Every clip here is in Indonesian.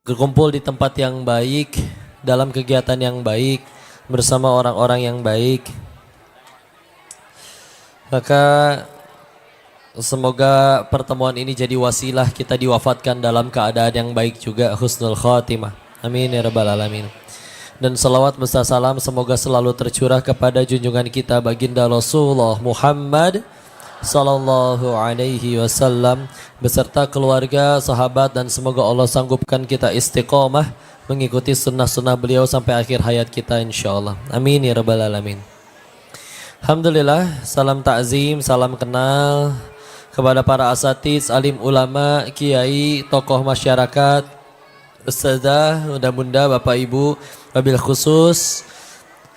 berkumpul di tempat yang baik, dalam kegiatan yang baik, bersama orang-orang yang baik. Maka semoga pertemuan ini jadi wasilah kita diwafatkan dalam keadaan yang baik juga, husnul khatimah. Amin ya rabbal alamin. Dan salawat beserta salam semoga selalu tercurah kepada junjungan kita baginda Rasulullah Muhammad sallallahu alaihi wasallam beserta keluarga, sahabat, dan semoga Allah sanggupkan kita istiqomah mengikuti sunnah-sunnah beliau sampai akhir hayat kita insyaallah. Amin ya rabbal alamin. Alhamdulillah, salam takzim, salam kenal kepada para asatiz, alim ulama, kiai, tokoh masyarakat, ustazah, bunda-bunda, bapak ibu, wabil khusus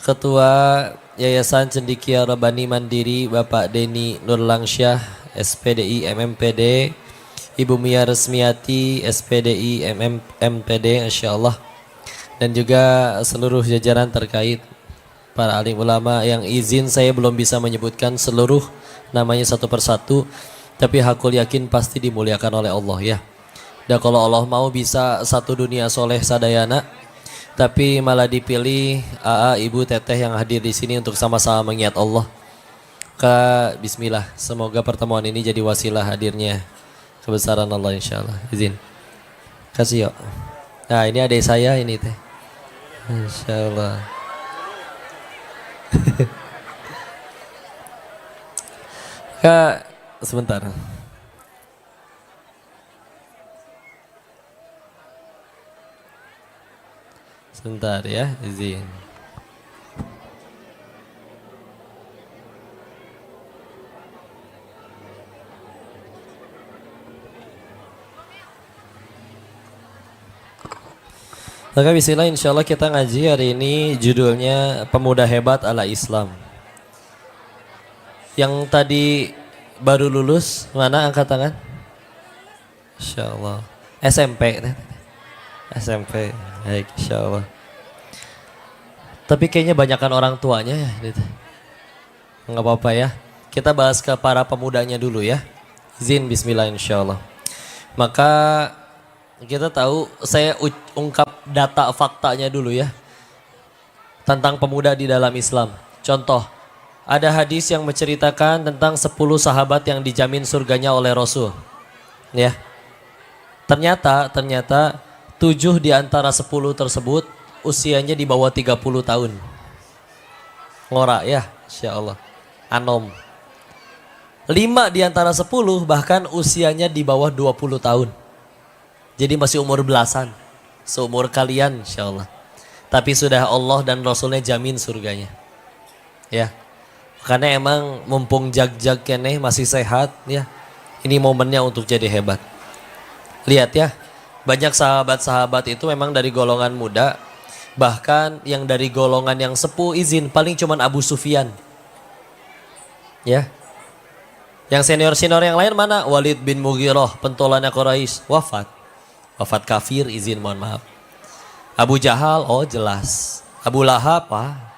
Ketua Yayasan Cendekia Rabbani Mandiri Bapak Deni Nurlangsyah SPDI MMPD, Ibu Mia Resmiati SPDI MMPD insyaallah, dan juga seluruh jajaran terkait, para alim ulama yang izin saya belum bisa menyebutkan seluruh namanya satu persatu, tapi hakul yakin pasti dimuliakan oleh Allah ya. Dan kalau Allah mau bisa satu dunia soleh sadayana, tapi malah dipilih AA, Ibu, Teteh yang hadir di sini untuk sama-sama mengingat Allah. Bismillah, semoga pertemuan ini jadi wasilah hadirnya kebesaran Allah insyaallah. Izin. Kasih yuk. Nah ini adik saya ini teh. Insyaallah. Kak, sebentar. Sebentar ya, izin. Maka bismillah, insyaallah kita ngaji hari ini judulnya Pemuda Hebat ala Islam. Yang tadi baru lulus, mana angkat tangan? Insyaallah. SMP. SMP. Baik, insyaallah. Tapi kayaknya banyakan orang tuanya ya. Enggak apa-apa ya. Kita bahas ke para pemudanya dulu ya. Izin bismillah insyaallah. Maka kita tahu, saya ungkap data faktanya dulu ya. Tentang pemuda di dalam Islam. Contoh, ada hadis yang menceritakan tentang 10 sahabat yang dijamin surganya oleh Rasul. Ya. Ternyata 7 di antara 10 tersebut usianya di bawah 30 tahun. Ngorak ya, insyaallah. Anom. 5 di antara 10 bahkan usianya di bawah 20 tahun. Jadi masih umur belasan. Seumur kalian insyaallah. Tapi sudah Allah dan Rasulnya jamin surganya. Ya. Karena emang mumpung jag-jag keneh masih sehat ya. Ini momennya untuk jadi hebat. Lihat ya. Banyak sahabat-sahabat itu memang dari golongan muda. Bahkan yang dari golongan yang sepuh izin paling cuman Abu Sufyan. Ya. Yang senior-senior yang lain mana? Walid bin Mughirah, pentolannya Quraisy, wafat. Wafat kafir, izin mohon maaf. Abu Jahal, oh jelas. Abu Lahab,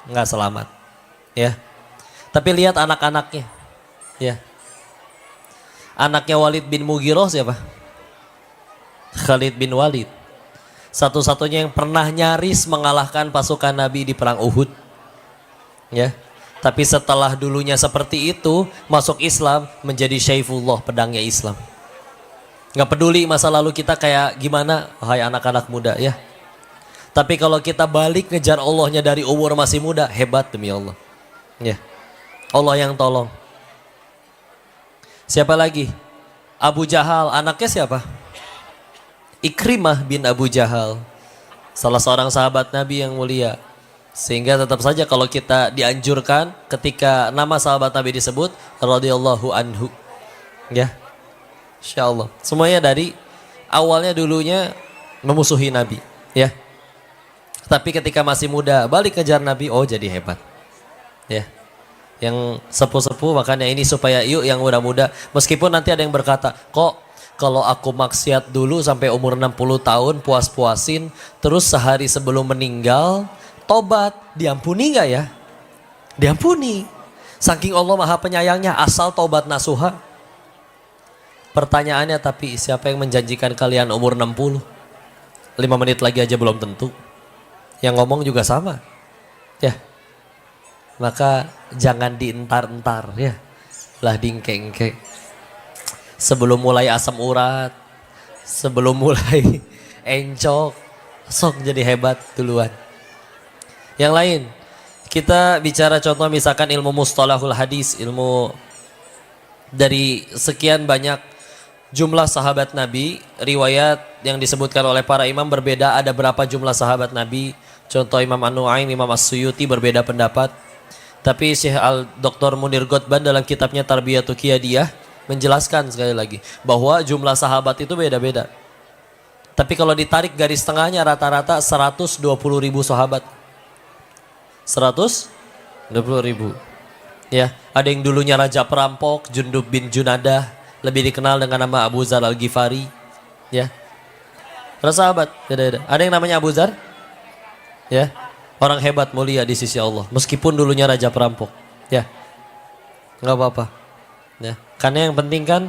enggak selamat. Ya. Tapi lihat anak-anaknya. Ya. Anaknya Walid bin Mughirah siapa? Khalid bin Walid. Satu-satunya yang pernah nyaris mengalahkan pasukan Nabi di perang Uhud. Ya. Tapi setelah dulunya seperti itu, masuk Islam menjadi Syaifullah, pedangnya Islam. Nggak peduli masa lalu kita kayak gimana, hai anak-anak muda ya. Tapi kalau kita balik ngejar Allahnya dari umur masih muda, hebat demi Allah. Ya. Allah yang tolong. Siapa lagi? Abu Jahal, anaknya siapa? Ikrimah bin Abu Jahal, salah seorang sahabat Nabi yang mulia. Sehingga tetap saja kalau kita dianjurkan ketika nama sahabat Nabi disebut, radhiyallahu anhu. Ya, insyaallah. Semuanya dari awalnya dulunya memusuhi Nabi. Ya, tapi ketika masih muda balik kejar Nabi, oh jadi hebat. Ya, yang sepuh-sepuh makanya ini supaya yuk yang muda-muda. Meskipun nanti ada yang berkata, kok kalau aku maksiat dulu sampai umur 60 tahun puas-puasin, terus sehari sebelum meninggal tobat, diampuni gak ya? Diampuni. Saking Allah Maha Penyayangnya, asal tobat nasuha. Pertanyaannya tapi siapa yang menjanjikan kalian umur 60? 5 menit lagi aja belum tentu. Yang ngomong juga sama. Ya. Maka jangan dientar-entar ya. Lah dingke-engke. Sebelum mulai asam urat, sebelum mulai encok, sok jadi hebat duluan. Yang lain, kita bicara contoh misalkan ilmu mustalahul hadis, ilmu dari sekian banyak jumlah sahabat Nabi, riwayat yang disebutkan oleh para imam berbeda, ada berapa jumlah sahabat Nabi. Contoh Imam An-Nu'aim, Imam As-Suyuti berbeda pendapat. Tapi Syekh Dr. Munir Ghotban dalam kitabnya Tarbiyatul Qiyadiyah menjelaskan sekali lagi bahwa jumlah sahabat itu beda-beda. Tapi kalau ditarik garis tengahnya rata-rata 120.000 sahabat. 120.000. Ya, ada yang dulunya raja perampok, Jundub bin Junadah, lebih dikenal dengan nama Abu Zar Al-Ghifari. Ya. Para sahabat beda-beda. Ada yang namanya Abu Zar? Ya. Orang hebat mulia di sisi Allah, meskipun dulunya raja perampok. Ya. Enggak apa-apa. Ya. Karena yang penting kan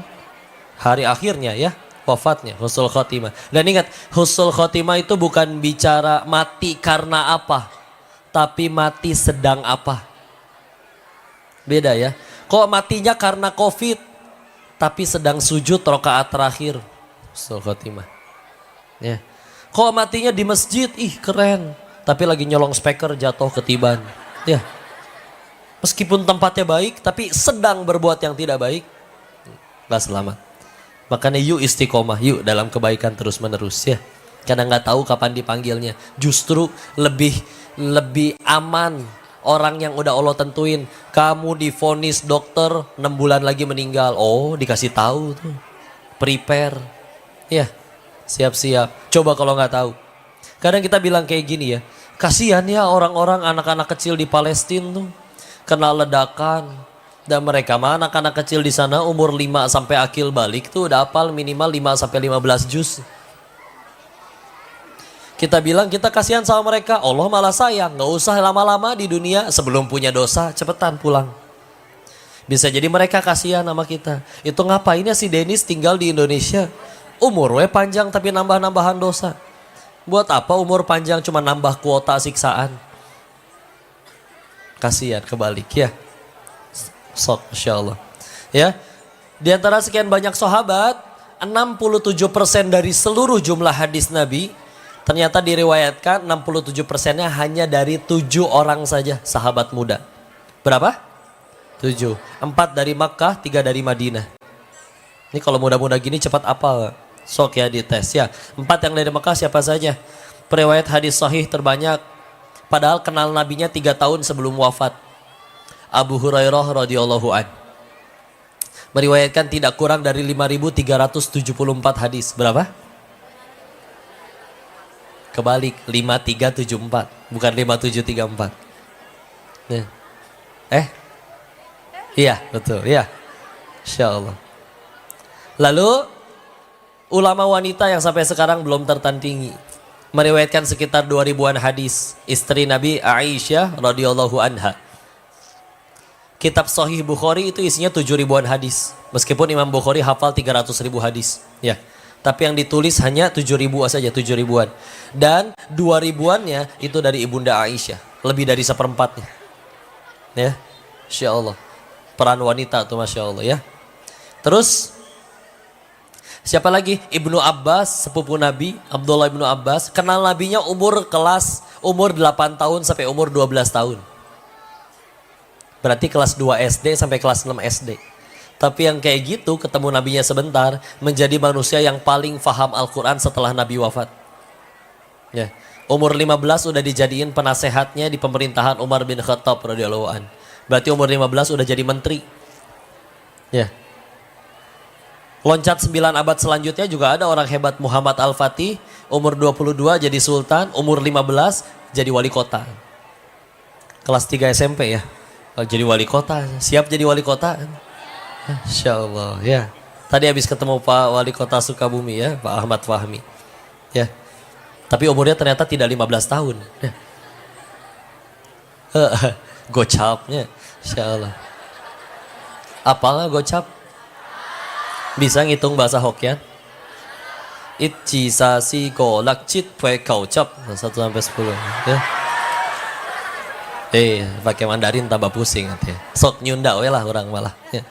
hari akhirnya ya, wafatnya, husnul khotimah. Dan ingat, husnul khotimah itu bukan bicara mati karena apa, tapi mati sedang apa. Beda ya. Kok matinya karena Covid, tapi sedang sujud rakaat terakhir, husnul khotimah. Ya. Kok matinya di masjid, ih keren, tapi lagi nyolong speaker jatuh ketiban. Ya. Meskipun tempatnya baik, tapi sedang berbuat yang tidak baik, gak selamat. Makanya yuk istiqomah, yuk dalam kebaikan terus menerus ya. Kadang nggak tahu kapan dipanggilnya. Justru lebih aman orang yang udah Allah tentuin. Kamu divonis dokter 6 bulan lagi meninggal. Oh, dikasih tahu tuh. Prepare. Ya, siap-siap. Coba kalau nggak tahu. Kadang kita bilang kayak gini ya. Kasihan ya orang-orang anak-anak kecil di Palestina tuh kena ledakan. Dan mereka mah anak-anak kecil di sana umur 5 sampai akil balik tuh udah hafal minimal 5 sampai 15 juz. Kita bilang kita kasihan sama mereka, Allah malah sayang, nggak usah lama-lama di dunia, sebelum punya dosa cepetan pulang. Bisa jadi mereka kasihan sama kita. Itu ngapainnya si Dennis tinggal di Indonesia, umur we panjang tapi nambah-nambahan dosa. Buat apa umur panjang cuma nambah kuota siksaan? Kasihan kebalik ya. Sok, Masya Allah. Ya, di antara sekian banyak sahabat, 67% dari seluruh jumlah hadis Nabi, ternyata diriwayatkan 67%-nya hanya dari 7 orang saja sahabat muda. Berapa? 7. 4 dari Makkah, 3 dari Madinah. Ini kalau muda-muda gini cepat apal. Sok ya dites ya. 4 yang dari Makkah siapa saja? Periwayat hadis sahih terbanyak, padahal kenal nabinya 3 tahun sebelum wafat. Abu Hurairah radhiyallahu an meriwayatkan tidak kurang dari 5.374 hadis. Berapa? Kebalik, 5374, bukan 5734. Iya, betul, ya. Insyaallah. Lalu ulama wanita yang sampai sekarang belum tertandingi meriwayatkan sekitar 2000-an hadis. Istri Nabi Aisyah radhiyallahu anha. Kitab Sahih Bukhari itu isinya 7.000-an hadis. Meskipun Imam Bukhari hafal 300.000 hadis. Ya. Tapi yang ditulis hanya 7.000 saja, 7.000-an. Dan 2.000-annya itu dari Ibunda Aisyah. Lebih dari seperempatnya. Ya. Masya Allah. Peran wanita tuh Masya Allah ya. Terus. Siapa lagi? Ibnu Abbas, sepupu Nabi. Abdullah Ibnu Abbas. Kenal Nabinya umur 8 tahun sampai umur 12 tahun. Berarti kelas 2 SD sampai kelas 6 SD. Tapi yang kayak gitu ketemu nabinya sebentar, menjadi manusia yang paling faham Al-Quran setelah Nabi wafat. Ya. Umur 15 udah dijadiin penasehatnya di pemerintahan Umar bin Khattab radhiyallahu an. Berarti umur 15 udah jadi menteri. Ya. Loncat 9 abad selanjutnya juga ada orang hebat, Muhammad Al-Fatih, umur 22 jadi sultan, umur 15 jadi wali kota. Kelas 3 SMP ya. Jadi wali kota, siap jadi wali kota. Insya Allah ya. Tadi habis ketemu Pak Wali Kota Sukabumi ya, Pak Ahmad Fahmi. Ya. Tapi umurnya ternyata tidak 15 tahun. Ya. Gocapnya, Insya Allah. Apalah gocap? Bisa ngitung bahasa Hokkien? Itji sasi go lakcit pue kau cap 1 sampai 10 ya. Pakai Mandarin tambah pusing nanti. Sok nyunda we lah orang malah ya.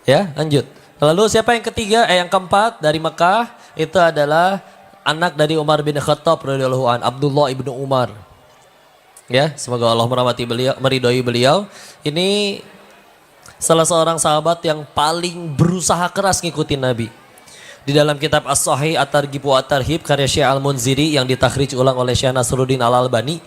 Ya, lanjut. Lalu siapa yang ketiga? Yang keempat dari Mekah itu adalah anak dari Umar bin Khattab radhiyallahu an, Abdullah ibnu Umar. Ya, semoga Allah merahmati beliau, meridhoi beliau. Ini salah seorang sahabat yang paling berusaha keras ngikutin Nabi. Di dalam kitab As-Sahih At-Targhib wa At-Tarhib karya Syekh Al-Munziri yang ditakhrij ulang oleh Syekh Nasruddin Al-Albani,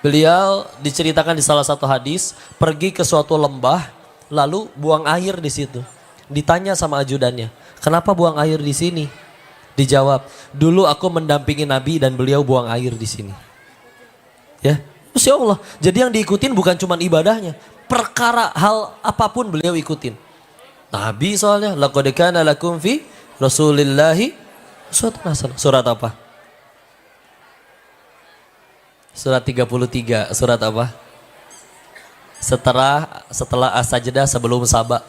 beliau diceritakan di salah satu hadis pergi ke suatu lembah lalu buang air di situ. Ditanya sama ajudannya, "Kenapa buang air di sini?" Dijawab, "Dulu aku mendampingi Nabi dan beliau buang air di sini." Ya, Masya Allah. Jadi yang diikutin bukan cuma ibadahnya, perkara hal apapun beliau ikutin. Nabi soalnya, laqad kana lakum fi Rasulillahi uswatun hasanah. Surat apa? Surat 33. Surat apa? Setelah As-Sajdah sebelum Saba.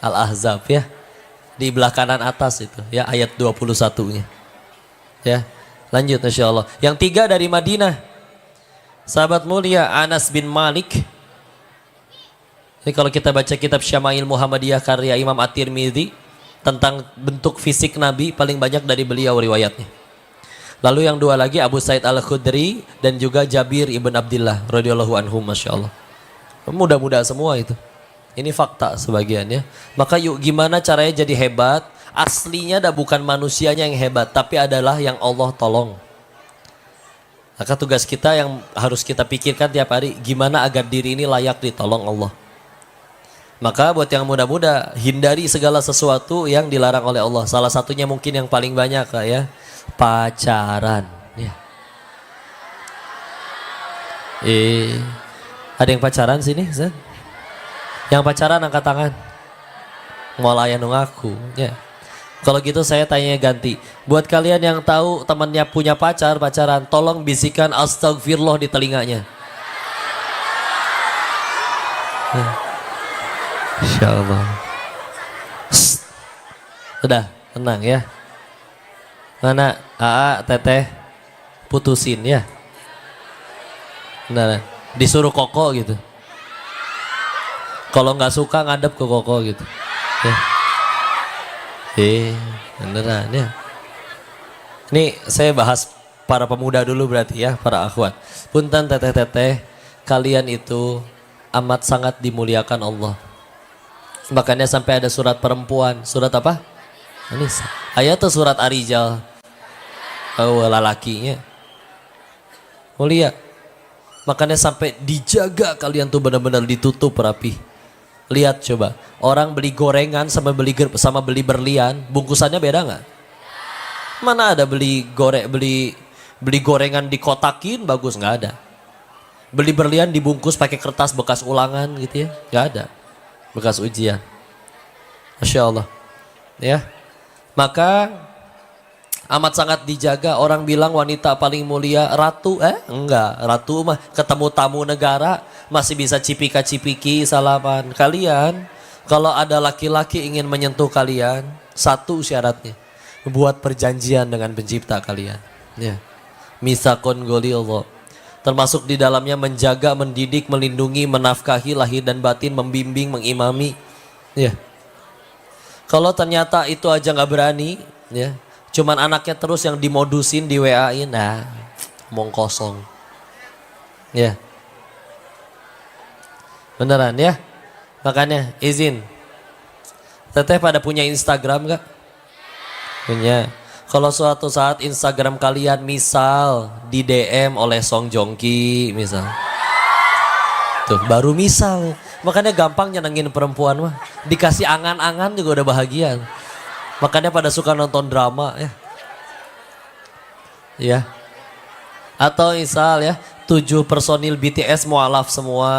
Al-Ahzab ya. Di belah kanan atas itu ya, ayat 21-nya. Ya. Lanjut insyaallah. Yang 3 dari Madinah. Sahabat mulia Anas bin Malik. Ini kalau kita baca kitab Syama'il Muhammadiyah karya Imam At-Tirmidzi tentang bentuk fisik Nabi, paling banyak dari beliau riwayatnya. Lalu yang 2 lagi Abu Said Al-Khudri dan juga Jabir ibn Abdullah radhiyallahu anhum, masyaallah. Mudah-mudah semua itu. Ini fakta sebagiannya. Maka yuk gimana caranya jadi hebat? Aslinya dah bukan manusianya yang hebat, tapi adalah yang Allah tolong. Maka tugas kita yang harus kita pikirkan tiap hari, gimana agar diri ini layak ditolong Allah. Maka buat yang muda-muda, hindari segala sesuatu yang dilarang oleh Allah. Salah satunya mungkin yang paling banyak ya, pacaran. Ya. Ada yang pacaran sini? Zan? Yang pacaran angkat tangan. Mau layan ngaku. Ya. Kalau gitu saya tanya ganti. Buat kalian yang tahu temannya punya pacaran, tolong bisikan astagfirullah di telinganya. Ya. Insyaallah. Sudah, tenang ya. Mana Aa, Teteh putusin ya. Benar. Disuruh Koko gitu. Kalau nggak suka ngadep ke Koko gitu. Ya. Beneran ya. Ini saya bahas para pemuda dulu berarti ya, para akhwat. Punten teteh-teteh, kalian itu amat sangat dimuliakan Allah. Makanya sampai ada surat perempuan. Surat apa? Anissa. Ayat tuh surat Ar-Rijal. Oh, lalakinya. Mulia. Makanya sampai dijaga kalian tuh benar-benar ditutup rapi. Lihat coba, orang beli gorengan sama beli berlian, bungkusannya beda nggak? Mana ada beli gorengan dikotakin bagus, nggak ada. Beli berlian dibungkus pakai kertas bekas ulangan gitu ya, nggak ada. Bekas ujian. Masya Allah. Ya. Maka amat sangat dijaga. Orang bilang wanita paling mulia ratu. Enggak. Ratu mah ketemu tamu negara masih bisa cipika-cipiki salaman. Kalian kalau ada laki-laki ingin menyentuh kalian, satu syaratnya. Buat perjanjian dengan pencipta kalian. Ya. Mitsaqun ghalidha. Termasuk di dalamnya menjaga, mendidik, melindungi, menafkahi lahir dan batin, membimbing, mengimami. Ya. Kalau ternyata itu aja nggak berani, ya, cuman anaknya terus yang dimodusin, di WA-in, nah, omong kosong. Ya. Beneran ya? Makanya izin. Teteh pada punya Instagram nggak? Punya. Kalau suatu saat Instagram kalian misal di DM oleh Song Joong Ki misal. Tuh baru misal. Makanya gampang nyenengin perempuan mah. Dikasih angan-angan juga udah bahagia. Makanya pada suka nonton drama ya. Ya. Atau misal ya 7 personil BTS mualaf semua.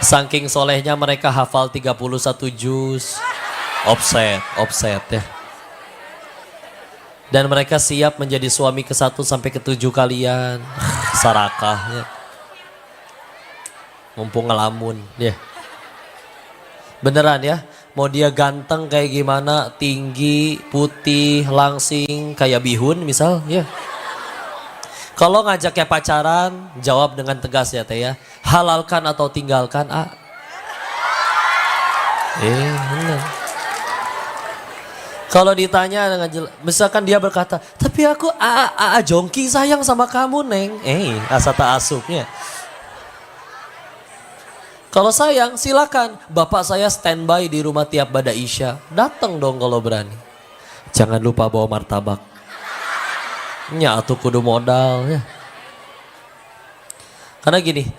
Saking solehnya mereka hafal 31 juz. Offset ya. Dan mereka siap menjadi suami ke-1 sampai ke-7 kalian. Sarakahnya. Mumpung ngelamun ya. Beneran ya. Mau dia ganteng kayak gimana, tinggi, putih, langsing, kayak bihun misal, ya. Kalau ngajaknya pacaran, jawab dengan tegas ya teh ya. Halalkan atau tinggalkan, A. Bener. Kalau ditanya dengan misalkan dia berkata, tapi aku jongki sayang sama kamu neng. Asa tak asupnya. Kalau sayang silakan, bapak saya standby di rumah tiap bada isya. Datang dong kalau berani. Jangan lupa bawa martabak. Nya atuh kudu modal ya. Karena gini,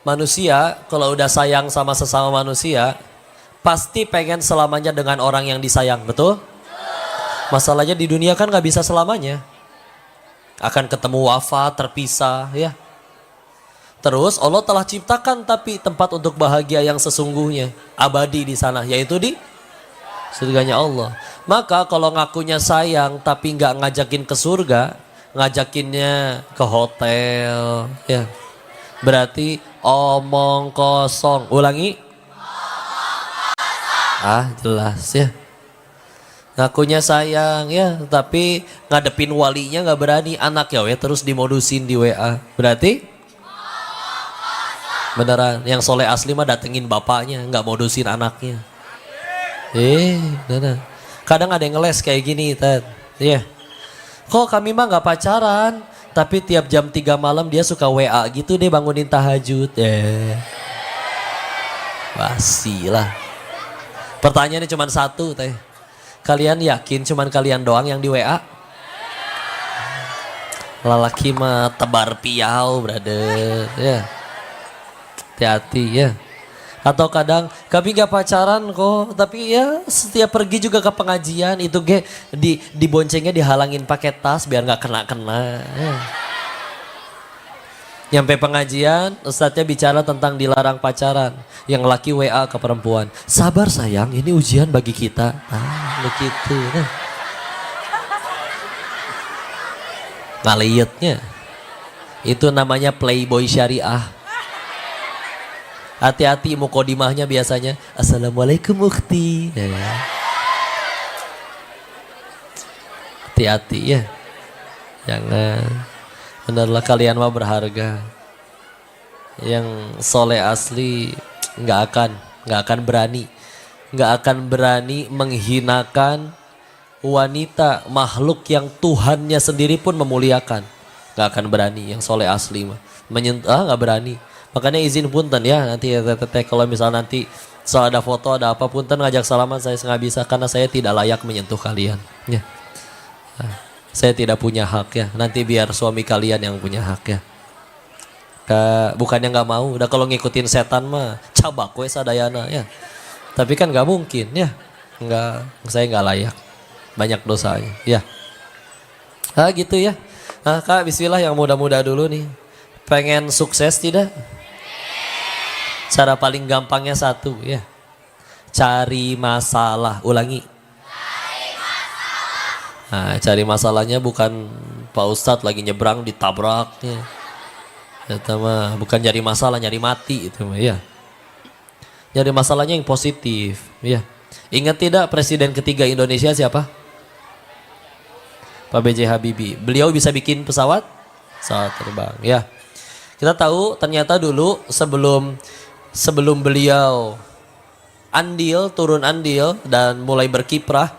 manusia kalau udah sayang sama sesama manusia, pasti pengen selamanya dengan orang yang disayang, betul? Masalahnya di dunia kan gak bisa selamanya. Akan ketemu wafat, terpisah ya. Terus Allah telah ciptakan tapi tempat untuk bahagia yang sesungguhnya. Abadi di sana, yaitu di surganya Allah. Maka kalau ngakunya sayang tapi gak ngajakin ke surga, ngajakinnya ke hotel ya. Berarti omong kosong. Ulangi. Jelas ya. Ngakunya sayang ya, tapi ngadepin walinya nggak berani. Anak ya terus dimodusin di WA. Berarti beneran yang soleh asli mah datengin bapaknya, nggak modusin anaknya. Bener. Kadang ada yang ngeles kayak gini, Ted. Iya. Kok kami mah nggak pacaran, tapi tiap jam 3 malam dia suka WA gitu deh bangunin tahajud. Basi lah. Pertanyaannya cuma satu, Teh. Kalian yakin cuman kalian doang yang di WA? Lalaki mah tebar piau, brother. Ya. Hati-hati ya. Atau kadang kami gak pacaran kok, tapi ya setiap pergi juga ke pengajian itu diboncengnya dihalangin pakai tas biar gak kena-kena. Ya. Nyampe pengajian, ustadznya bicara tentang dilarang pacaran. Yang laki WA ke perempuan. Sabar sayang, ini ujian bagi kita. Begitu. Ngaliyetnya. Itu namanya playboy syariah. Hati-hati mukodimahnya biasanya. Assalamualaikum ukhti. Hati-hati ya. Jangan. Benerlah kalian mah berharga. Yang soleh asli nggak akan berani menghinakan wanita makhluk yang Tuhannya sendiri pun memuliakan. Nggak akan berani yang soleh asli mah. Nggak berani. Makanya izin punten ya nanti ya teteh kalau misal nanti soal ada foto ada apa punten ngajak salaman saya nggak bisa karena saya tidak layak menyentuh kalian. Ya. Saya tidak punya hak ya. Nanti biar suami kalian yang punya hak ya. Bukannya nggak mau. Udah kalau ngikutin setan mah cabak we sadayana ya. Tapi kan nggak mungkin ya. Saya nggak layak. Banyak dosanya ya. Gitu ya. Kak bismillah yang muda-muda dulu nih. Pengen sukses tidak? Cara paling gampangnya satu ya. Cari masalah. Ulangi. Cari masalahnya bukan Pak Ustadz lagi nyebrang ditabrak ya. Itu mah bukan nyari masalah, nyari mati itu mah ya. Nyari masalahnya yang positif ya. Ingat tidak presiden ketiga Indonesia siapa? Pak B.J. Habibie. Beliau bisa bikin pesawat terbang ya. Kita tahu ternyata dulu sebelum beliau turun andil dan mulai berkiprah,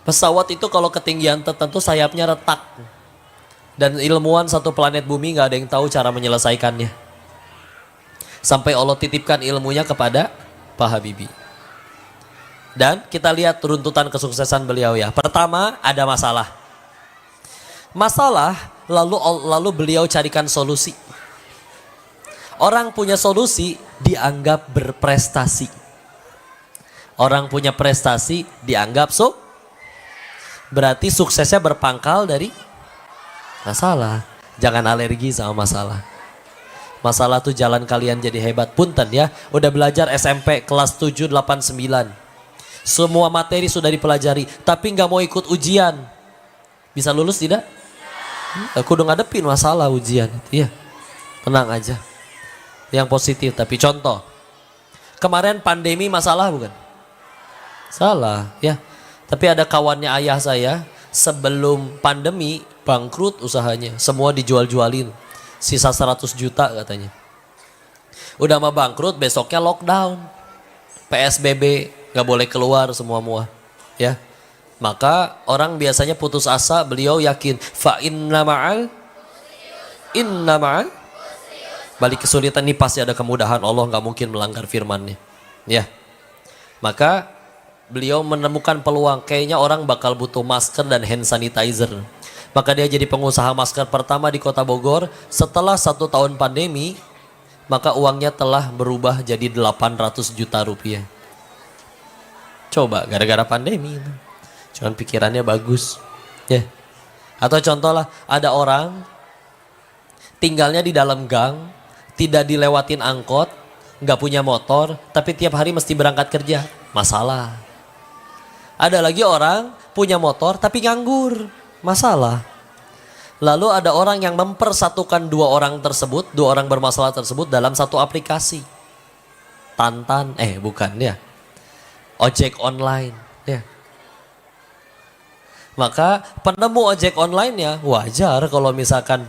pesawat itu kalau ketinggian tertentu sayapnya retak. Dan ilmuwan satu planet bumi gak ada yang tahu cara menyelesaikannya. Sampai Allah titipkan ilmunya kepada Pak Habibie. Dan kita lihat runtutan kesuksesan beliau ya. Pertama ada masalah. Lalu beliau carikan solusi. Orang punya solusi dianggap berprestasi. Orang punya prestasi dianggap berarti suksesnya berpangkal dari masalah. Jangan alergi sama masalah. Masalah tuh jalan kalian jadi hebat. Punten ya, udah belajar SMP kelas 7, 8, 9. Semua materi sudah dipelajari, tapi nggak mau ikut ujian. Bisa lulus tidak? Aku udah ngadepin masalah ujian. Iya, tenang aja. Yang positif, tapi contoh. Kemarin pandemi masalah bukan? Salah ya. Tapi ada kawannya ayah saya, sebelum pandemi bangkrut usahanya. Semua dijual-jualin. Sisa 100 juta katanya. Udah mah bangkrut, besoknya lockdown. PSBB, gak boleh keluar semua-mua. Ya. Maka orang biasanya putus asa, beliau yakin. Fa inna ma'al balik kesulitan ini pasti ada kemudahan. Allah gak mungkin melanggar firman-Nya. Ya. Maka beliau menemukan peluang, kayaknya orang bakal butuh masker dan hand sanitizer. Maka dia jadi pengusaha masker pertama di kota Bogor. Setelah 1 tahun pandemi, maka uangnya telah berubah jadi 800 juta rupiah. Coba gara-gara pandemi itu. Cuman pikirannya bagus. Ya. Atau contoh lah, ada orang tinggalnya di dalam gang, tidak dilewatin angkot, nggak punya motor, tapi tiap hari mesti berangkat kerja. Masalah. Ada lagi orang punya motor tapi nganggur. Masalah. Lalu ada orang yang mempersatukan dua orang bermasalah tersebut dalam satu aplikasi. Tantan, bukan ya. Ojek online, ya. Maka penemu ojek online ya wajar kalau misalkan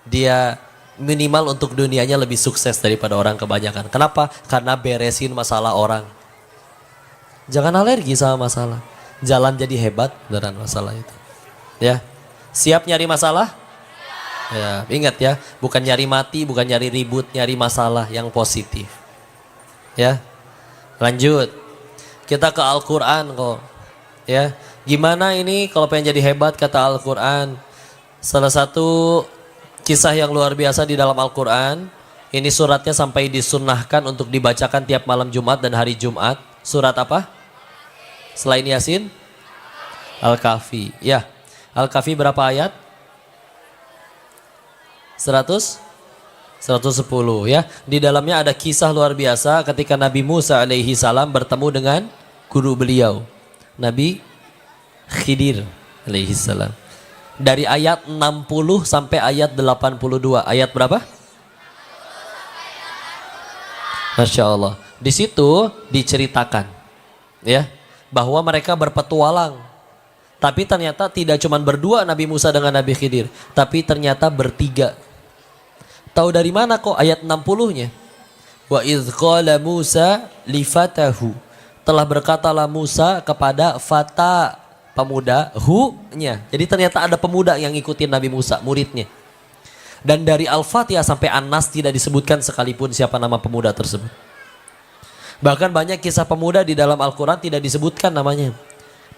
dia minimal untuk dunianya lebih sukses daripada orang kebanyakan. Kenapa? Karena beresin masalah orang. Jangan alergi sama masalah. Jalan jadi hebat beneran masalah itu. Ya. Siap nyari masalah? Ya, ingat ya, bukan nyari mati, bukan nyari ribut, nyari masalah yang positif. Ya. Lanjut. Kita ke Al-Qur'an kok. Ya. Gimana ini kalau pengen jadi hebat kata Al-Qur'an? Salah satu kisah yang luar biasa di dalam Al-Qur'an. Ini suratnya sampai disunnahkan untuk dibacakan tiap malam Jumat dan hari Jumat. Surat apa? Selain Yasin? Al-Kahfi. Ya. Al-Kahfi berapa ayat? 110 ya. Di dalamnya ada kisah luar biasa ketika Nabi Musa alaihi salam bertemu dengan guru beliau, Nabi Khidir alaihi salam. Dari ayat 60 sampai ayat 82. Ayat berapa? Masya Allah. Di situ diceritakan ya bahwa mereka berpetualang. Tapi ternyata tidak cuma berdua Nabi Musa dengan Nabi Khidir, tapi ternyata bertiga. Tahu dari mana kok ayat 60-nya? Wa idz qala Musa li fatahu. Telah berkatalah Musa kepada fata, pemuda, hu-nya. Jadi ternyata ada pemuda yang ngikutin Nabi Musa, muridnya. Dan dari Al-Fatihah sampai An-Nas tidak disebutkan sekalipun siapa nama pemuda tersebut. Bahkan banyak kisah pemuda di dalam Al-Quran tidak disebutkan namanya.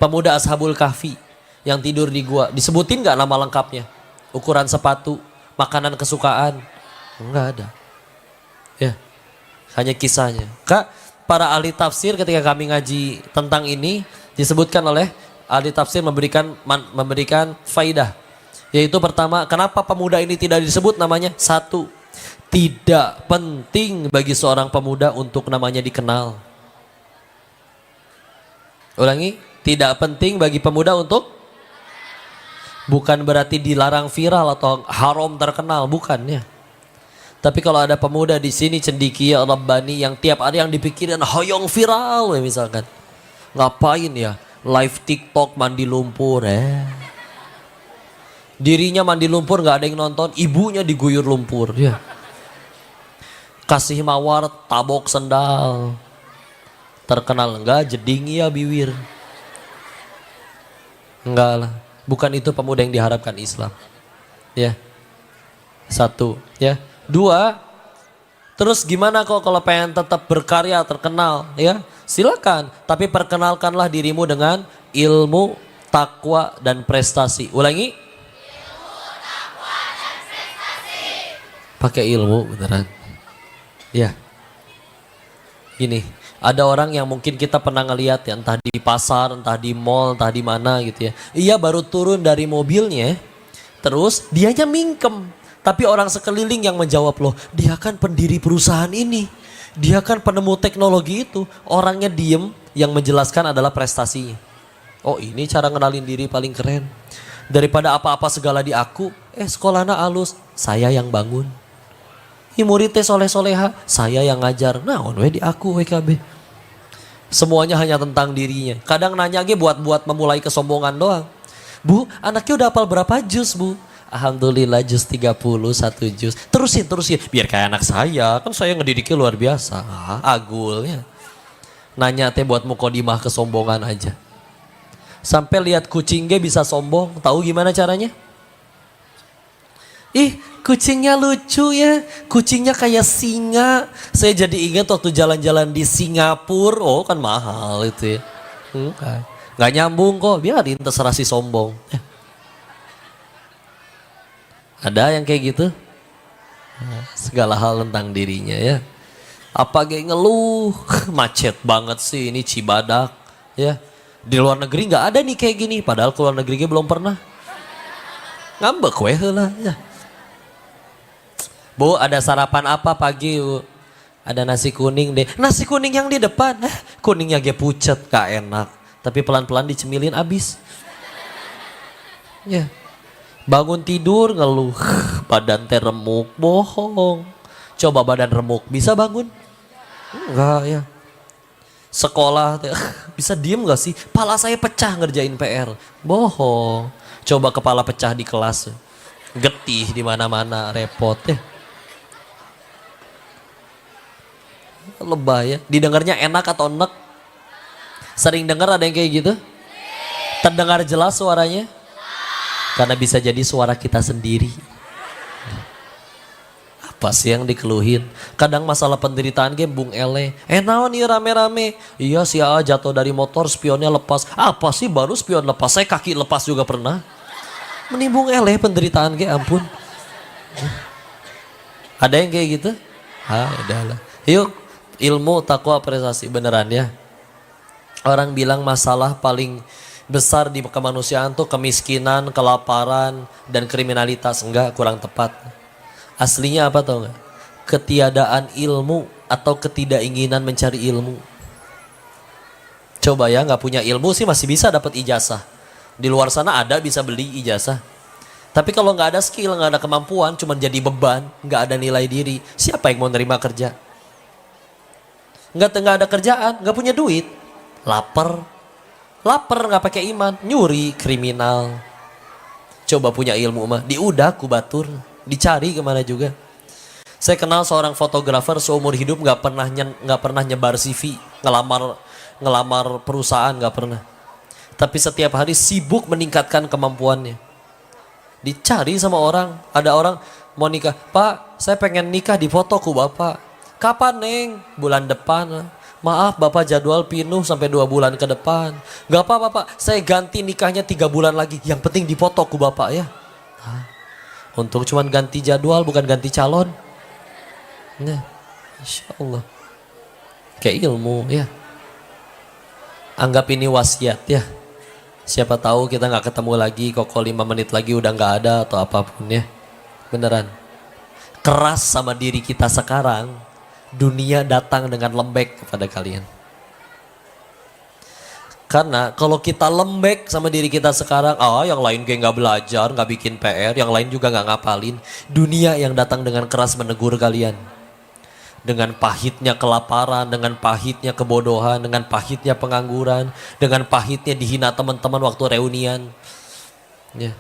Pemuda Ashabul Kahfi yang tidur di gua, disebutin gak nama lengkapnya? Ukuran sepatu, makanan kesukaan? Enggak ada. Ya, hanya kisahnya. Kak, para ahli tafsir ketika kami ngaji tentang ini, disebutkan oleh ahli tafsir memberikan faidah. Yaitu pertama, kenapa pemuda ini tidak disebut namanya? Satu, tidak penting bagi seorang pemuda untuk namanya dikenal. Ulangi. Tidak penting bagi pemuda untuk, bukan berarti dilarang viral atau haram terkenal, bukan ya. Tapi kalau ada pemuda di sini cendikia Rabbani yang tiap hari yang dipikirin hoyong viral ya misalkan. Ngapain ya? Live TikTok mandi lumpur Dirinya mandi lumpur gak ada yang nonton, ibunya diguyur lumpur ya. Kasih mawar tabok sendal. Terkenal enggak? Jeding ya bibir. Enggak lah, bukan itu pemuda yang diharapkan Islam. Ya. Satu, ya. Dua, terus gimana kok kalau pengen tetap berkarya, terkenal, ya? Silakan, tapi perkenalkanlah dirimu dengan ilmu, takwa dan prestasi. Ulangi. Ilmu, takwa dan prestasi. Pakai ilmu beneran. Ya. Gini. Ada orang yang mungkin kita pernah ngeliat ya, entah di pasar, entah di mall, entah di mana gitu ya. Ia baru turun dari mobilnya, terus dianya mingkem. Tapi orang sekeliling yang menjawab, loh dia kan pendiri perusahaan ini. Dia kan penemu teknologi itu. Orangnya diem, yang menjelaskan adalah prestasinya. Oh ini cara ngenalin diri paling keren. Daripada apa-apa segala di aku, sekolahnya alus, saya yang bangun. Muridnya soleh-soleha, saya yang ngajar. Nah, on we di aku WKB. Semuanya hanya tentang dirinya. Kadang nanya ge buat memulai kesombongan doang. Bu, anaknya udah hafal berapa juz, Bu? Alhamdulillah juz 30, 1 juz. Terusin. Biar kayak anak saya. Kan saya ngedidiknya luar biasa. Agulnya. Nanya teh buat mukodimah kesombongan aja. Sampai lihat kucing ge bisa sombong. Tahu gimana caranya? Ih, kucingnya lucu ya. Kucingnya kayak singa. Saya jadi ingat waktu jalan-jalan di Singapura. Oh kan mahal itu ya. Gak nyambung kok. Biarin terserah si sombong. Ada yang kayak gitu? Segala hal tentang dirinya ya. Apa kayak ngeluh. Macet banget sih ini Cibadak. Ya. Di luar negeri gak ada nih kayak gini. Padahal ke luar negeri belum pernah. Ngambek weh lah ya. Bu, ada sarapan apa pagi, Bu? Ada nasi kuning deh. Nasi kuning yang di depan. Kuningnya ge pucet, gak enak. Tapi pelan-pelan dicemilin abis. Ya. Bangun tidur ngeluh. Badan teh remuk, bohong. Coba badan remuk, bisa bangun? Enggak ya. Sekolah teh, bisa diem gak sih? Pala saya pecah ngerjain PR. Bohong. Coba kepala pecah di kelas. Getih di mana-mana, repot ya. Lebay ya. Didengarnya enak atau enek? Sering dengar ada yang kayak gitu? Terdengar jelas suaranya? Karena bisa jadi suara kita sendiri. Apa sih yang dikeluhin? Kadang masalah penderitaan game bung ele. Naon nih rame-rame. Iya si A jatuh dari motor spionnya lepas. Apa sih baru spion lepas? Saya kaki lepas juga pernah. Mending bung ele penderitaan game ampun. Ada yang kayak gitu? Udahlah. Yuk. Ilmu, takwa, prestasi. Beneran ya. Orang bilang masalah paling besar di kemanusiaan tuh kemiskinan, kelaparan, dan kriminalitas. Enggak, kurang tepat. Aslinya apa tau enggak? Ketiadaan ilmu atau ketidakinginan mencari ilmu. Coba ya, gak punya ilmu sih masih bisa dapat ijazah. Di luar sana ada bisa beli ijazah. Tapi kalau gak ada skill, gak ada kemampuan, cuma jadi beban, gak ada nilai diri. Siapa yang mau nerima kerja? Nggak ada kerjaan, nggak punya duit, lapar nggak pakai iman, nyuri, kriminal. Coba punya ilmu mah, diudak kubatur, dicari kemana juga. Saya kenal seorang fotografer seumur hidup nggak pernah nyebar CV, ngelamar perusahaan nggak pernah. Tapi setiap hari sibuk meningkatkan kemampuannya. Dicari sama orang, ada orang mau nikah, Pak, saya pengen nikah di fotoku Bapak. Kapan neng? Bulan depan. Maaf bapak jadwal penuh sampai 2 bulan ke depan. Gak apa Pak, saya ganti nikahnya 3 bulan lagi. Yang penting dipoto ku bapak ya. Untung cuman ganti jadwal bukan ganti calon. Nah, Insya Allah. Kayak ilmu ya. Anggap ini wasiat ya. Siapa tahu kita gak ketemu lagi, kok 5 menit lagi udah gak ada atau apapun ya. Beneran. Keras sama diri kita sekarang. Dunia datang dengan lembek kepada kalian. Karena kalau kita lembek sama diri kita sekarang, yang lain kayak gak belajar, gak bikin PR, yang lain juga gak ngapalin. Dunia yang datang dengan keras menegur kalian. Dengan pahitnya kelaparan, dengan pahitnya kebodohan, dengan pahitnya pengangguran, dengan pahitnya dihina teman-teman waktu reunian. Ya.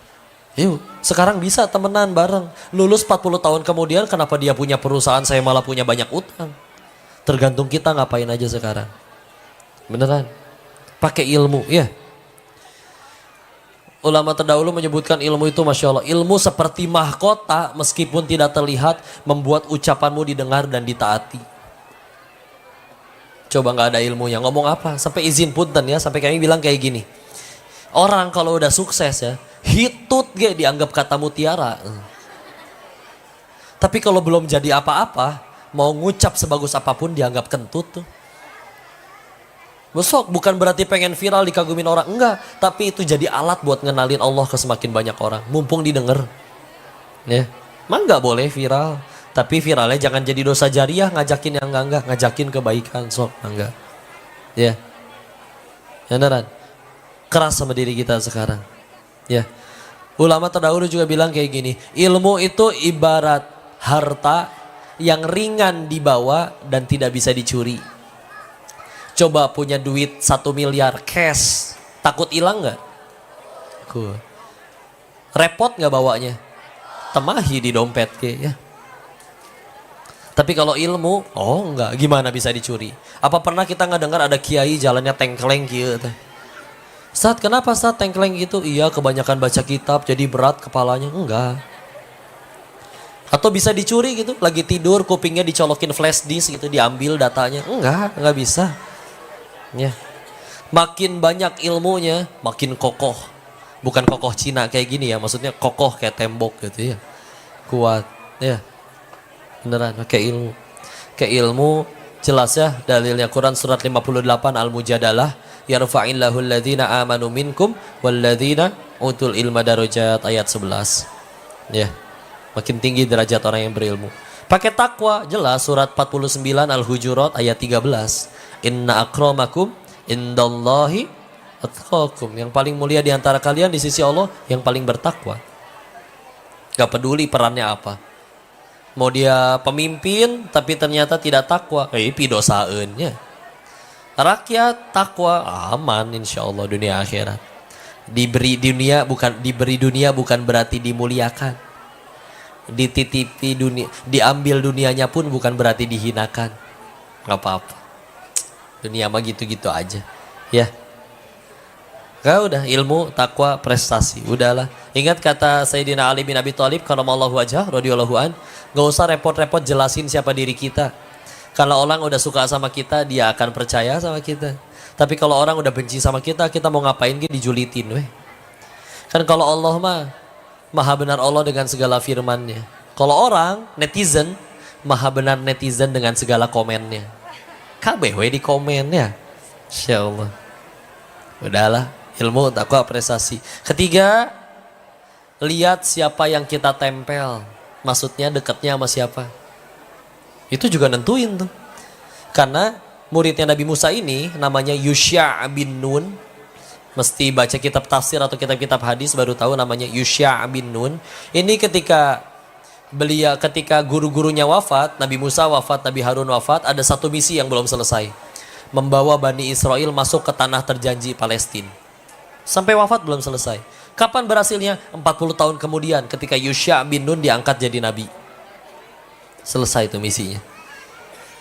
Yuk, sekarang bisa temenan bareng. Lulus 40 tahun kemudian kenapa dia punya perusahaan, saya malah punya banyak utang. Tergantung kita ngapain aja sekarang. Beneran. Pakai ilmu, ya. Ulama terdahulu menyebutkan ilmu itu Masya Allah. Ilmu seperti mahkota meskipun tidak terlihat membuat ucapanmu didengar dan ditaati. Coba gak ada ilmunya, ngomong apa? Sampai izin punten ya, sampai kami bilang kayak gini. Orang kalau udah sukses ya, hitut ge dianggap kata mutiara. Tapi kalau belum jadi apa-apa, mau ngucap sebagus apapun dianggap kentut tuh. Besok bukan berarti pengen viral dikagumin orang, enggak. Tapi itu jadi alat buat ngenalin Allah ke semakin banyak orang. Mumpung didengar. Ya, emang gak boleh viral. Tapi viralnya jangan jadi dosa jariah, ngajakin yang enggak, ngajakin kebaikan, sok enggak. Ya, beneran. Keras sama diri kita sekarang. Ya, ulama terdahulu juga bilang kayak gini, ilmu itu ibarat harta yang ringan dibawa dan tidak bisa dicuri. Coba punya duit 1 miliar cash, takut hilang nggak? Repot nggak bawanya? Temahi di dompet ya. Tapi kalau ilmu, oh enggak, gimana bisa dicuri? Apa pernah kita nggak dengar ada kiai jalannya tengkleng gitu? Ustaz, kenapa Ustaz tengkleng gitu? Iya, kebanyakan baca kitab jadi berat kepalanya. Enggak. Atau bisa dicuri gitu, lagi tidur kupingnya dicolokin flash disk gitu, diambil datanya. Enggak bisa. Ya. Makin banyak ilmunya, makin kokoh. Bukan kokoh Cina kayak gini ya, maksudnya kokoh kayak tembok gitu ya. Kuat, ya. Beneran, pakai ilmu. Kayak ilmu jelas ya, dalilnya Quran surat 58 Al-Mujadalah, yarfa'illahu alladhina amanu minkum walladhina utul ilma darajat, ayat 11. Ya. Makin tinggi derajat orang yang berilmu. Pakai takwa, jelas surat 49 Al-Hujurat ayat 13. Inna akramakum indallahi atqakum. Yang paling mulia di antara kalian di sisi Allah yang paling bertakwa. Gak peduli perannya apa. Mau dia pemimpin tapi ternyata tidak takwa, pidosaeunnya. Rakyat takwa, aman insyaallah dunia akhirat. Diberi dunia bukan berarti dimuliakan. Dititipi dunia, diambil dunianya pun bukan berarti dihinakan. Gak apa-apa. Dunia mah gitu-gitu aja. Ya. Kau udah ilmu, takwa, prestasi. Udahlah. Ingat kata Sayyidina Ali bin Abi Thalib karamallahu wajhah radhiyallahu an, gak usah repot-repot jelasin siapa diri kita. Kalau orang udah suka sama kita, dia akan percaya sama kita. Tapi kalau orang udah benci sama kita mau ngapain gitu, dijulitin weh. Kan kalau Allah mah maha benar Allah dengan segala firman-Nya. Kalau orang, netizen, maha benar netizen dengan segala komennya. Kabeh we di komennya. Insyaallah. Udahlah, ilmu, takwa, prestasi. Ketiga, lihat siapa yang kita tempel. Maksudnya dekatnya sama siapa. Itu juga nentuin tuh. Karena muridnya Nabi Musa ini namanya Yusya' bin Nun. Mesti baca kitab tafsir atau kitab-kitab hadis baru tahu namanya Yusya' bin Nun. Ini ketika guru-gurunya wafat, Nabi Musa wafat, Nabi Harun wafat, ada satu misi yang belum selesai. Membawa Bani Israel masuk ke tanah terjanji Palestina. Sampai wafat belum selesai. Kapan berhasilnya? 40 tahun kemudian ketika Yusya' bin Nun diangkat jadi nabi. Selesai itu misinya.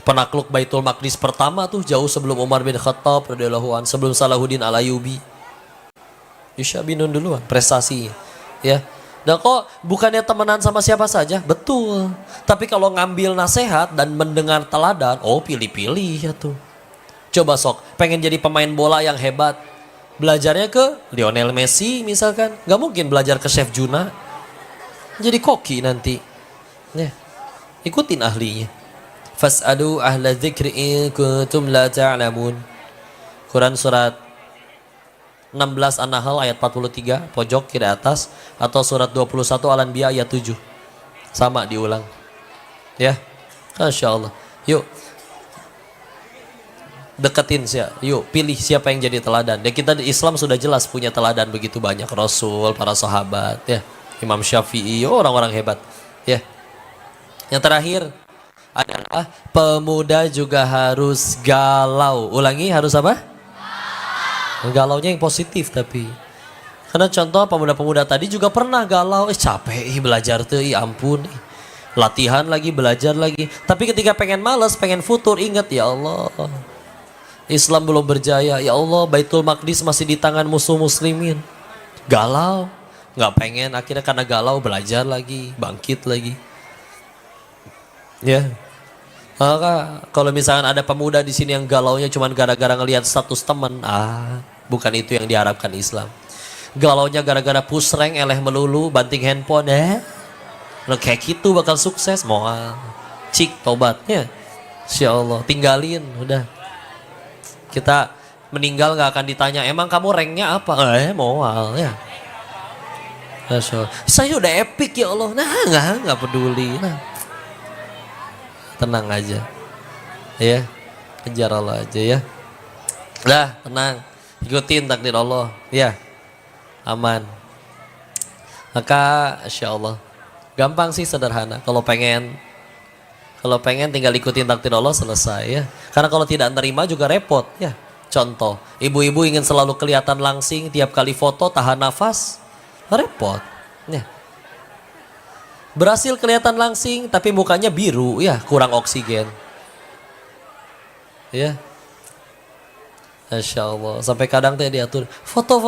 Penakluk Baitul Maqdis pertama tuh jauh sebelum Umar bin Khattab radhiyallahu an, sebelum Salahuddin Al-Ayyubi. Yusya' bin Nun duluan prestasinya. Ya. Dan kok bukannya temenan sama siapa saja? Betul. Tapi kalau ngambil nasihat dan mendengar teladan, oh pilih-pilih ya tuh. Coba sok, pengen jadi pemain bola yang hebat. Belajarnya ke Lionel Messi misalkan. Gak mungkin belajar ke Chef Juna. Jadi koki nanti. Ya. Ikutin ahlinya. Fas'alu ahla dzikri in kuntum la ta'lamun. Quran surat 16 An-Nahl ayat 43 pojok kiri atas, atau surat 21 Al-Anbiya ayat 7. Sama diulang. Ya. Masyaallah. Yuk. Deketin siapa, yuk pilih siapa yang jadi teladan. Dan kita di Islam sudah jelas punya teladan begitu banyak, Rasul, para sahabat, ya, Imam Syafi'i, orang-orang hebat, ya. Yang terakhir adalah pemuda juga harus galau. Ulangi, harus apa? Galaunya yang positif tapi. Karena contoh pemuda-pemuda tadi juga pernah galau, capek belajar tuh, ampun. Latihan lagi, belajar lagi. Tapi ketika pengen males, pengen futur, ingat ya Allah. Islam belum berjaya, ya Allah, Baitul Maqdis masih di tangan musuh muslimin. Galau, nggak pengen, akhirnya karena galau belajar lagi, bangkit lagi. Ya, maka kalau misalkan ada pemuda di sini yang galaunya cuma gara-gara ngelihat status teman, bukan itu yang diharapkan Islam. Galaunya gara-gara push rank, eleh melulu, banting handphone, kayak gitu bakal sukses, moal, cik tobatnya, insya Allah, tinggalin, udah. Kita meninggal gak akan ditanya, emang kamu ranknya apa? Moal ya. Saya udah epic ya Allah. Nah, nggak peduli. Nah, tenang aja, ya, kejar Allah aja ya. Dah, tenang, ikutin takdir Allah, ya, aman. Maka, insya Allah, gampang sih, sederhana. Kalau pengen Kalau pengen tinggal ikutin takdir Allah selesai ya. Karena kalau tidak nerima juga repot ya. Contoh, ibu-ibu ingin selalu kelihatan langsing tiap kali foto tahan nafas, repot. Ya. Berhasil kelihatan langsing tapi mukanya biru ya, kurang oksigen. Ya. Masya Allah, sampai kadang teh diatur foto,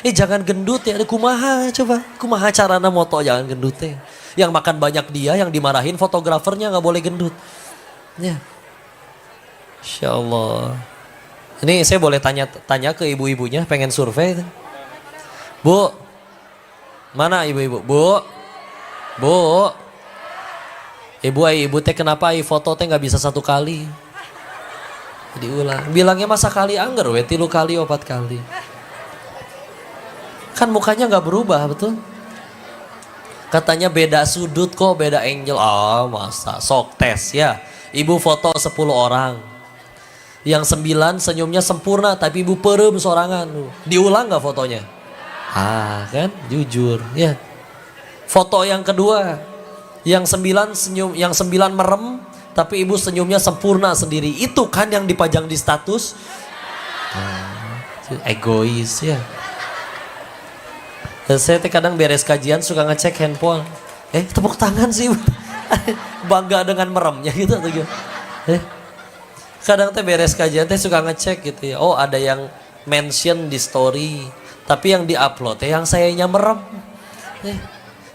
jangan gendut ya, kumaha coba, kumaha carana moto jangan gendut teh. Yang makan banyak dia, yang dimarahin fotografernya nggak boleh gendut. Ya, Masya Allah. Ini saya boleh tanya ke ibu-ibunya, pengen survei. Bu, mana ibu-ibu? Bu, ibu teh kenapa foto teh nggak bisa 1 kali? Diulang, bilangnya masa kali angger we 3 kali 4 kali. Kan mukanya nggak berubah, betul? Katanya beda sudut kok, beda angle. Oh masa, sok tes ya. Ibu foto 10 orang, yang 9 senyumnya sempurna tapi ibu perem sorangan. Diulang nggak fotonya? Kan jujur ya. Foto yang kedua, yang 9 senyum, yang 9 merem tapi ibu senyumnya sempurna sendiri. Itu kan yang dipajang di status. Egois ya. Dan saya kadang beres kajian suka ngecek handphone. Tepuk tangan sih. Bangga dengan meremnya gitu atau gimana. Kadang teh beres kajian teh suka ngecek gitu ya. Oh ada yang mention di story. Tapi yang di-upload yang sayanya merem.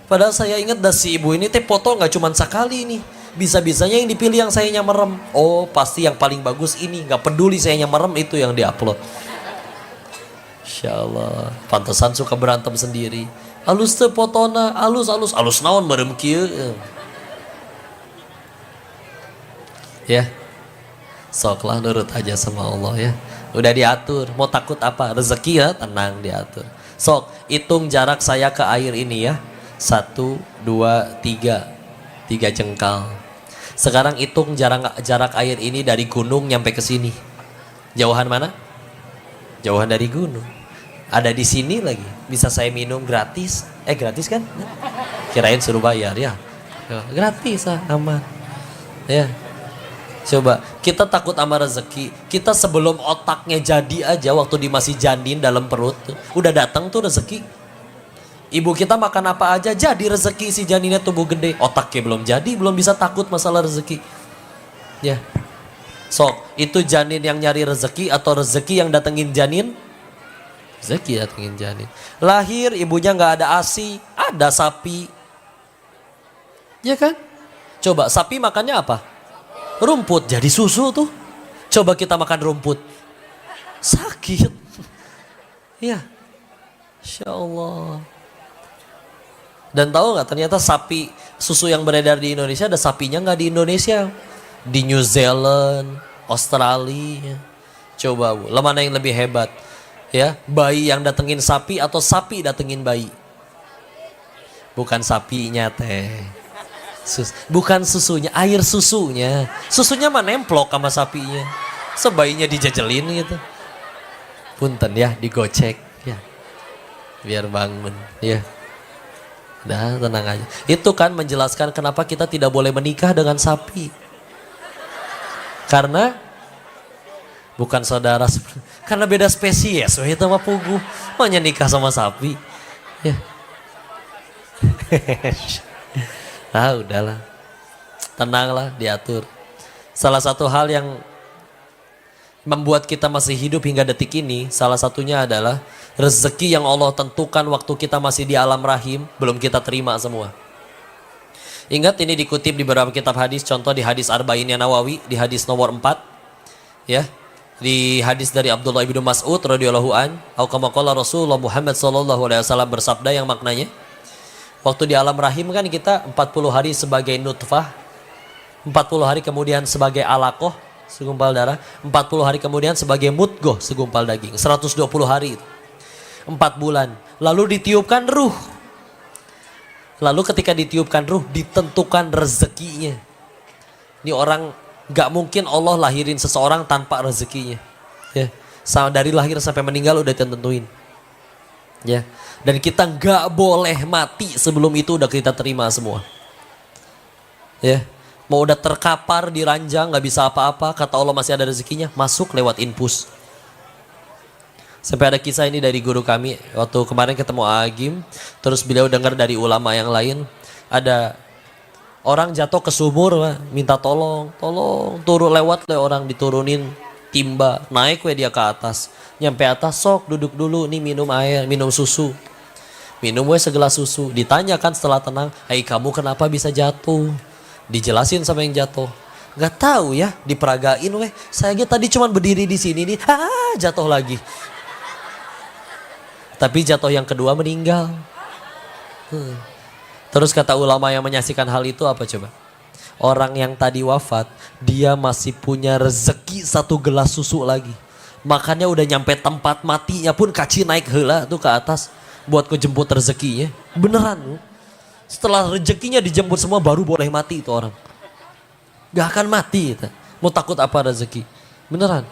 Padahal saya ingat si ibu ini teh foto gak cuma sekali nih. Bisa-bisanya yang dipilih yang sayanya merem. Oh pasti yang paling bagus ini. Gak peduli sayanya merem, itu yang diupload. Insya Allah. Pantesan suka berantem sendiri. Alus teh fotona, alus naon merem kieu. Ya. Soklah nurut aja sama Allah ya. Udah diatur. Mau takut apa? Rezeki ya tenang diatur. Sok hitung jarak saya ke air ini ya. 1, 2, 3. 3 jengkal. Sekarang hitung jarak air ini dari gunung nyampe ke sini. Jauhan mana? Jauhan dari gunung. Ada di sini lagi. Bisa saya minum gratis. Gratis kan? Kirain suruh bayar ya. Gratis aman. Ya. Coba, kita takut sama rezeki. Kita sebelum otaknya jadi aja waktu masih janin dalam perut, udah datang tuh rezeki. Ibu kita makan apa aja jadi rezeki, si janinnya tumbuh gede. Otaknya belum jadi, belum bisa takut masalah rezeki. Ya. Sok, itu janin yang nyari rezeki atau rezeki yang datengin janin? Rezeki datengin janin. Lahir ibunya nggak ada ASI, ada sapi. Ya kan? Coba sapi makannya apa? Rumput, jadi susu tuh. Coba kita makan rumput. Sakit. Ya. Insya Allah. Dan tahu nggak ternyata sapi susu yang beredar di Indonesia ada sapinya nggak di Indonesia, di New Zealand, Australia. Coba Bu, mana yang lebih hebat? Ya, bayi yang datengin sapi atau sapi datengin bayi? Bukan sapinya teh, bukan susunya, air susunya. Susunya mah nemplok sama sapinya, sebayinya dijajelin gitu. Punten ya, digocek ya, biar bangun ya. Dah tenang aja. Itu kan menjelaskan kenapa kita tidak boleh menikah dengan sapi. Karena bukan saudara, karena beda spesies. Wah itu mah puguh. Maunya nikah sama sapi. Ya. Udahlah. Tenanglah, diatur. Salah satu hal yang membuat kita masih hidup hingga detik ini, salah satunya adalah rezeki yang Allah tentukan waktu kita masih di alam rahim, belum kita terima semua. Ingat ini dikutip di beberapa kitab hadis, contoh di hadis Arba'innya Nawawi, di hadis nomor 4. Ya, di hadis dari Abdullah bin Mas'ud radhiyallahu an, au kama qala Rasulullah Muhammad sallallahu alaihi wasallam bersabda yang maknanya, waktu di alam rahim kan kita 40 hari sebagai nutfah, 40 hari kemudian sebagai alaqah, segumpal darah, 40 hari kemudian sebagai mudghah, segumpal daging, 120 hari itu. 4 bulan, lalu ditiupkan ruh. Lalu ketika ditiupkan ruh, ditentukan rezekinya. Ini orang, gak mungkin Allah lahirin seseorang tanpa rezekinya. Ya, dari lahir sampai meninggal udah ditentuin. Ya, dan kita gak boleh mati sebelum itu udah kita terima semua. Ya, Mau udah terkapar di ranjang, nggak bisa apa-apa, kata Allah masih ada rezekinya, masuk lewat infus. Sampai ada kisah ini dari guru kami, waktu kemarin ketemu Agim, terus beliau dengar dari ulama yang lain, ada orang jatuh ke sumur, minta tolong, turun lewat le orang diturunin timba, naik dia ke atas, nyampe atas sok duduk dulu, nih minum air, minum susu. Minum segelas susu, ditanyakan setelah tenang, "Hai kamu kenapa bisa jatuh?" Dijelasin sama yang jatuh. Gak tahu ya, diperagain saya tadi cuma berdiri di sini nih, jatuh lagi. Tapi jatuh yang kedua meninggal. Terus kata ulama yang menyaksikan hal itu apa coba? Orang yang tadi wafat, dia masih punya rezeki 1 gelas susu lagi. Makannya udah nyampe tempat matinya pun kaci naik heula tuh ke atas buat kejemput rezekinya. Beneran. Setelah rezekinya dijemput semua baru boleh mati itu orang. Gak akan mati itu. Mau takut apa rezeki? Beneran.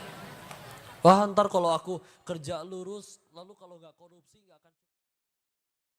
Wah ntar kalau aku kerja lurus, lalu kalau gak korupsi gak akan...